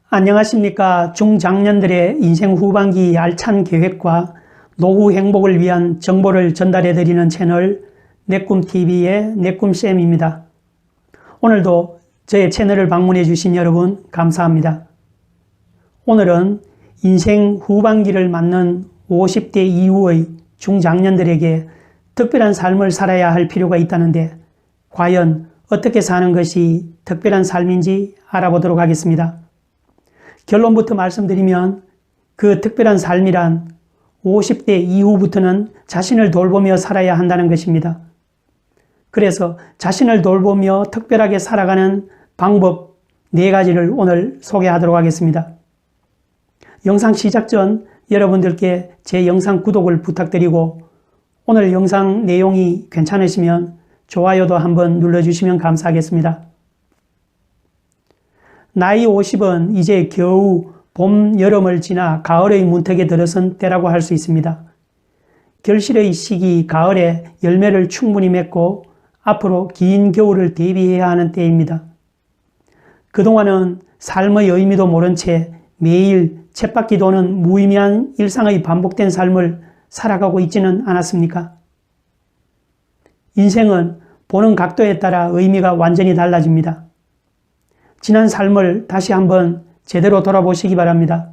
안녕하십니까. 중장년들의 인생 후반기 알찬 계획과 노후 행복을 위한 정보를 전달해드리는 채널 내꿈TV의 내꿈쌤입니다. 오늘도 저의 채널을 방문해 주신 여러분 감사합니다. 오늘은 인생 후반기를 맞는 50대 이후의 중장년들에게 특별한 삶을 살아야 할 필요가 있다는데 과연 어떻게 사는 것이 특별한 삶인지 알아보도록 하겠습니다. 결론부터 말씀드리면 그 특별한 삶이란 50대 이후부터는 자신을 돌보며 살아야 한다는 것입니다. 그래서 자신을 돌보며 특별하게 살아가는 방법 4가지를 오늘 소개하도록 하겠습니다. 영상 시작 전 여러분들께 제 영상 구독을 부탁드리고 오늘 영상 내용이 괜찮으시면 좋아요도 한번 눌러주시면 감사하겠습니다. 나이 50은 이제 겨우 봄, 여름을 지나 가을의 문턱에 들어선 때라고 할 수 있습니다. 결실의 시기 가을에 열매를 충분히 맺고 앞으로 긴 겨울을 대비해야 하는 때입니다. 그동안은 삶의 의미도 모른 채 매일 쳇바퀴 도는 무의미한 일상의 반복된 삶을 살아가고 있지는 않았습니까? 인생은 보는 각도에 따라 의미가 완전히 달라집니다. 지난 삶을 다시 한번 제대로 돌아보시기 바랍니다.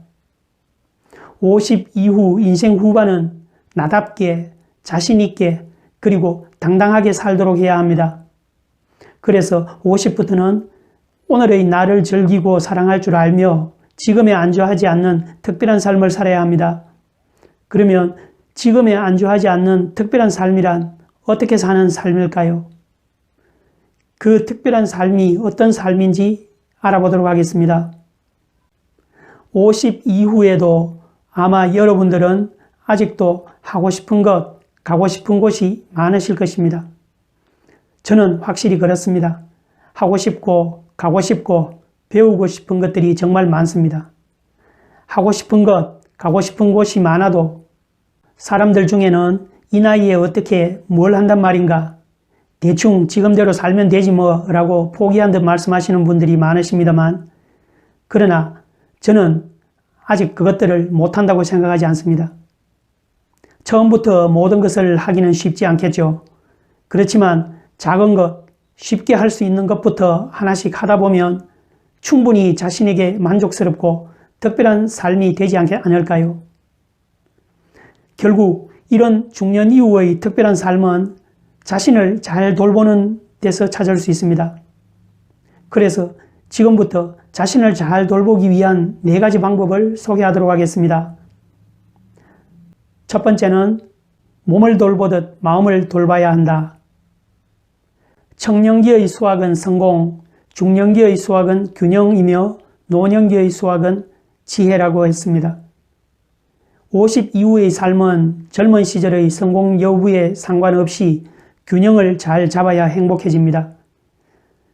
50 이후 인생 후반은 나답게, 자신있게, 그리고 당당하게 살도록 해야 합니다. 그래서 50부터는 오늘의 나를 즐기고 사랑할 줄 알며 지금에 안주하지 않는 특별한 삶을 살아야 합니다. 그러면 지금에 안주하지 않는 특별한 삶이란 어떻게 사는 삶일까요? 그 특별한 삶이 어떤 삶인지 알아보도록 하겠습니다. 50 이후에도 아마 여러분들은 아직도 하고 싶은 것, 가고 싶은 곳이 많으실 것입니다. 저는 확실히 그렇습니다. 하고 싶고, 가고 싶고, 배우고 싶은 것들이 정말 많습니다. 하고 싶은 것, 가고 싶은 곳이 많아도 사람들 중에는 이 나이에 어떻게 뭘 한단 말인가, 대충 지금대로 살면 되지 뭐 라고 포기한 듯 말씀하시는 분들이 많으십니다만 그러나 저는 아직 그것들을 못한다고 생각하지 않습니다. 처음부터 모든 것을 하기는 쉽지 않겠죠. 그렇지만 작은 것, 쉽게 할 수 있는 것부터 하나씩 하다 보면 충분히 자신에게 만족스럽고 특별한 삶이 되지 않을까요? 결국 이런 중년 이후의 특별한 삶은 자신을 잘 돌보는 데서 찾을 수 있습니다. 그래서 지금부터 자신을 잘 돌보기 위한 4가지 방법을 소개하도록 하겠습니다. 첫 번째는 몸을 돌보듯 마음을 돌봐야 한다. 청년기의 수학은 성공, 중년기의 수학은 균형이며 노년기의 수학은 지혜라고 했습니다. 50 이후의 삶은 젊은 시절의 성공 여부에 상관없이 균형을 잘 잡아야 행복해집니다.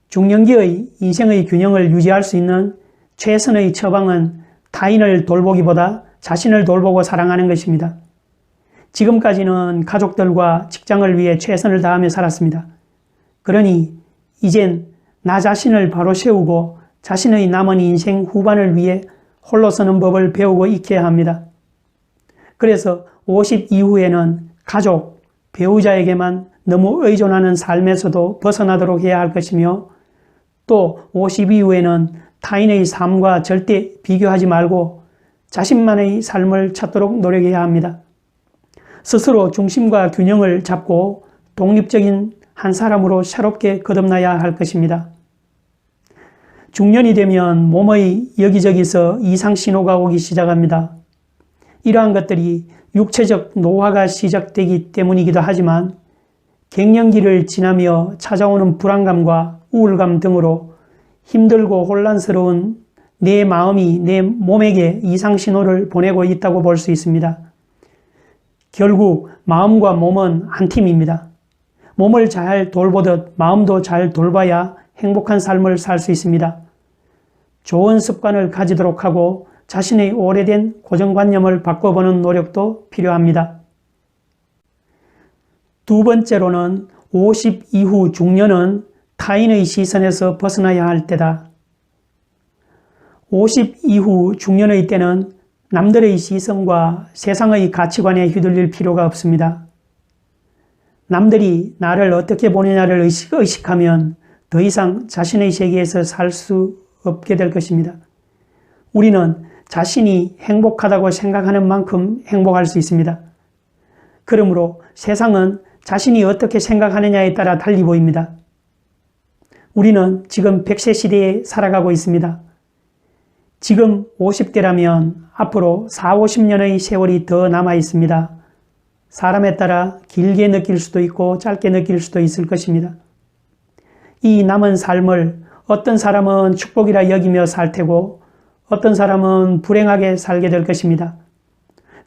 중년기의 인생의 균형을 유지할 수 있는 최선의 처방은 타인을 돌보기보다 자신을 돌보고 사랑하는 것입니다. 지금까지는 가족들과 직장을 위해 최선을 다하며 살았습니다. 그러니 이젠 나 자신을 바로 세우고 자신의 남은 인생 후반을 위해 홀로 서는 법을 배우고 익혀야 합니다. 그래서 50 이후에는 가족, 배우자에게만 너무 의존하는 삶에서도 벗어나도록 해야 할 것이며 또 50 이후에는 타인의 삶과 절대 비교하지 말고 자신만의 삶을 찾도록 노력해야 합니다. 스스로 중심과 균형을 잡고 독립적인 한 사람으로 새롭게 거듭나야 할 것입니다. 중년이 되면 몸의 여기저기서 이상 신호가 오기 시작합니다. 이러한 것들이 육체적 노화가 시작되기 때문이기도 하지만 갱년기를 지나며 찾아오는 불안감과 우울감 등으로 힘들고 혼란스러운 내 마음이 내 몸에게 이상 신호를 보내고 있다고 볼 수 있습니다. 결국 마음과 몸은 한 팀입니다. 몸을 잘 돌보듯 마음도 잘 돌봐야 행복한 삶을 살 수 있습니다. 좋은 습관을 가지도록 하고 자신의 오래된 고정관념을 바꿔보는 노력도 필요합니다. 두 번째로는 50 이후 중년은 타인의 시선에서 벗어나야 할 때다. 50 이후 중년의 때는 남들의 시선과 세상의 가치관에 휘둘릴 필요가 없습니다. 남들이 나를 어떻게 보느냐를 의식하면 더 이상 자신의 세계에서 살 수 없게 될 것입니다. 우리는 자신이 행복하다고 생각하는 만큼 행복할 수 있습니다. 그러므로 세상은 자신이 어떻게 생각하느냐에 따라 달리 보입니다. 우리는 지금 100세 시대에 살아가고 있습니다. 지금 50대라면 앞으로 4, 50년의 세월이 더 남아 있습니다. 사람에 따라 길게 느낄 수도 있고 짧게 느낄 수도 있을 것입니다. 이 남은 삶을 어떤 사람은 축복이라 여기며 살 테고 어떤 사람은 불행하게 살게 될 것입니다.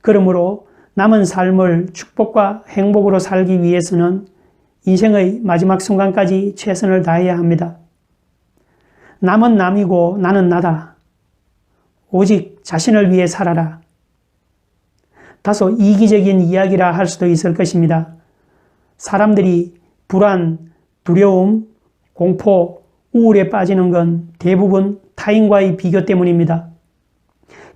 그러므로 남은 삶을 축복과 행복으로 살기 위해서는 인생의 마지막 순간까지 최선을 다해야 합니다. 남은 남이고 나는 나다. 오직 자신을 위해 살아라. 다소 이기적인 이야기라 할 수도 있을 것입니다. 사람들이 불안, 두려움, 공포, 우울에 빠지는 건 대부분 타인과의 비교 때문입니다.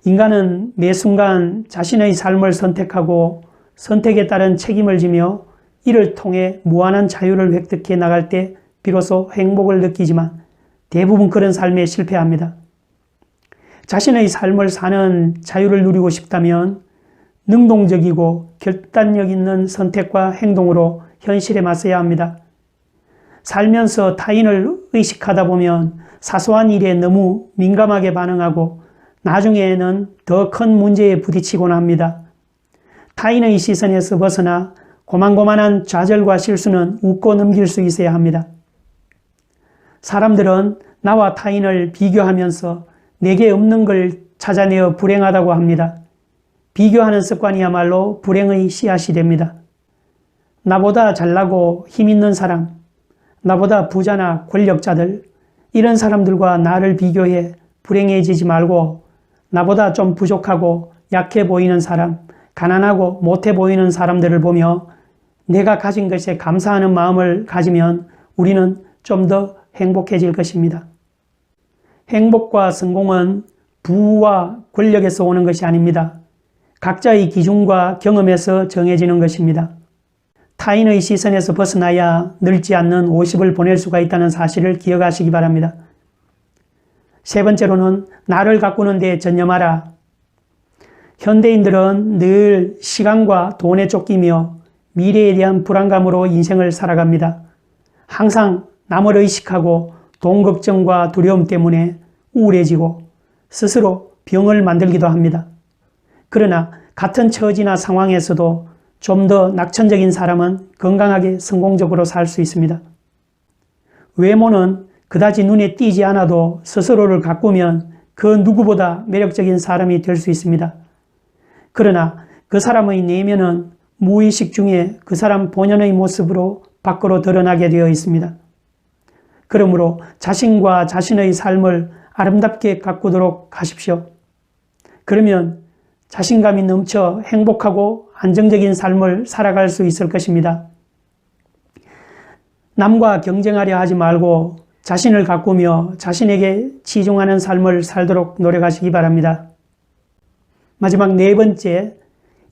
인간은 매 순간 자신의 삶을 선택하고 선택에 따른 책임을 지며 이를 통해 무한한 자유를 획득해 나갈 때 비로소 행복을 느끼지만 대부분 그런 삶에 실패합니다. 자신의 삶을 사는 자유를 누리고 싶다면 능동적이고 결단력 있는 선택과 행동으로 현실에 맞서야 합니다. 살면서 타인을 의식하다 보면 사소한 일에 너무 민감하게 반응하고 나중에는 더 큰 문제에 부딪히곤 합니다. 타인의 시선에서 벗어나 고만고만한 좌절과 실수는 웃고 넘길 수 있어야 합니다. 사람들은 나와 타인을 비교하면서 내게 없는 걸 찾아내어 불행하다고 합니다. 비교하는 습관이야말로 불행의 씨앗이 됩니다. 나보다 잘나고 힘 있는 사람, 나보다 부자나 권력자들, 이런 사람들과 나를 비교해 불행해지지 말고 나보다 좀 부족하고 약해 보이는 사람, 가난하고 못해 보이는 사람들을 보며 내가 가진 것에 감사하는 마음을 가지면 우리는 좀 더 행복해질 것입니다. 행복과 성공은 부와 권력에서 오는 것이 아닙니다. 각자의 기준과 경험에서 정해지는 것입니다. 타인의 시선에서 벗어나야 늙지 않는 50을 보낼 수가 있다는 사실을 기억하시기 바랍니다. 세 번째로는 나를 가꾸는 데 전념하라. 현대인들은 늘 시간과 돈에 쫓기며 미래에 대한 불안감으로 인생을 살아갑니다. 항상 남을 의식하고 돈 걱정과 두려움 때문에 우울해지고 스스로 병을 만들기도 합니다. 그러나 같은 처지나 상황에서도 좀 더 낙천적인 사람은 건강하게 성공적으로 살 수 있습니다. 외모는 그다지 눈에 띄지 않아도 스스로를 가꾸면 그 누구보다 매력적인 사람이 될 수 있습니다. 그러나 그 사람의 내면은 무의식 중에 그 사람 본연의 모습으로 밖으로 드러나게 되어 있습니다. 그러므로 자신과 자신의 삶을 아름답게 가꾸도록 하십시오. 그러면 자신감이 넘쳐 행복하고 안정적인 삶을 살아갈 수 있을 것입니다. 남과 경쟁하려 하지 말고 자신을 가꾸며 자신에게 치중하는 삶을 살도록 노력하시기 바랍니다. 마지막 네 번째,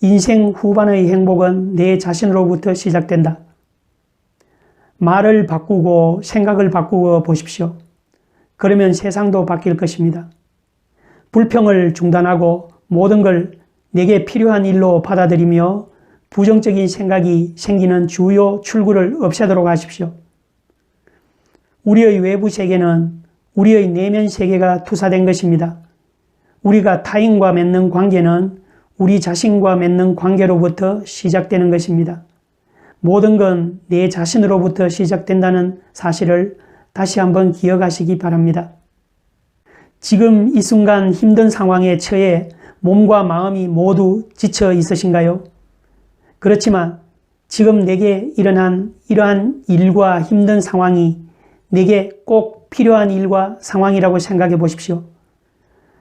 인생 후반의 행복은 내 자신으로부터 시작된다. 말을 바꾸고 생각을 바꾸어 보십시오. 그러면 세상도 바뀔 것입니다. 불평을 중단하고 모든 걸 내게 필요한 일로 받아들이며 부정적인 생각이 생기는 주요 출구를 없애도록 하십시오. 우리의 외부 세계는 우리의 내면 세계가 투사된 것입니다. 우리가 타인과 맺는 관계는 우리 자신과 맺는 관계로부터 시작되는 것입니다. 모든 건 내 자신으로부터 시작된다는 사실을 다시 한번 기억하시기 바랍니다. 지금 이 순간 힘든 상황에 처해 몸과 마음이 모두 지쳐 있으신가요? 그렇지만 지금 내게 일어난 이러한 일과 힘든 상황이 내게 꼭 필요한 일과 상황이라고 생각해 보십시오.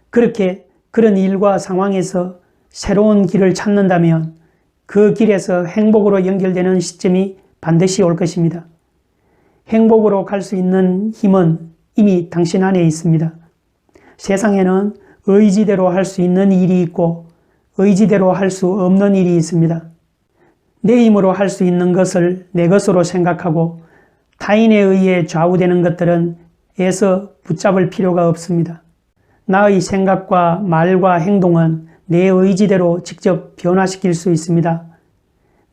그렇게 그런 일과 상황에서 새로운 길을 찾는다면 그 길에서 행복으로 연결되는 시점이 반드시 올 것입니다. 행복으로 갈 수 있는 힘은 이미 당신 안에 있습니다. 세상에는 의지대로 할 수 있는 일이 있고 의지대로 할 수 없는 일이 있습니다. 내 힘으로 할 수 있는 것을 내 것으로 생각하고 타인에 의해 좌우되는 것들은 애써 붙잡을 필요가 없습니다. 나의 생각과 말과 행동은 내 의지대로 직접 변화시킬 수 있습니다.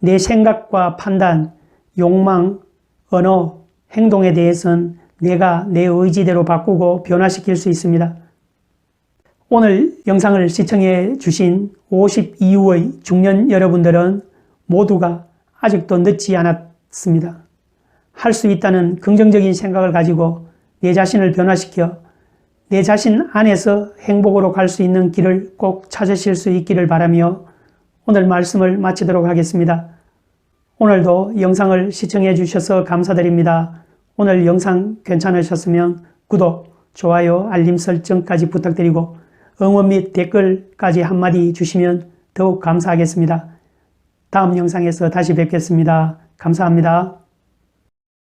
내 생각과 판단, 욕망, 언어, 행동에 대해서는 내가 내 의지대로 바꾸고 변화시킬 수 있습니다. 오늘 영상을 시청해 주신 50 이후의 중년 여러분들은 모두가 아직도 늦지 않았습니다. 할 수 있다는 긍정적인 생각을 가지고 내 자신을 변화시켜 내 자신 안에서 행복으로 갈 수 있는 길을 꼭 찾으실 수 있기를 바라며 오늘 말씀을 마치도록 하겠습니다. 오늘도 영상을 시청해 주셔서 감사드립니다. 오늘 영상 괜찮으셨으면 구독, 좋아요, 알림 설정까지 부탁드리고 응원 및 댓글까지 한마디 주시면 더욱 감사하겠습니다. 다음 영상에서 다시 뵙겠습니다. 감사합니다.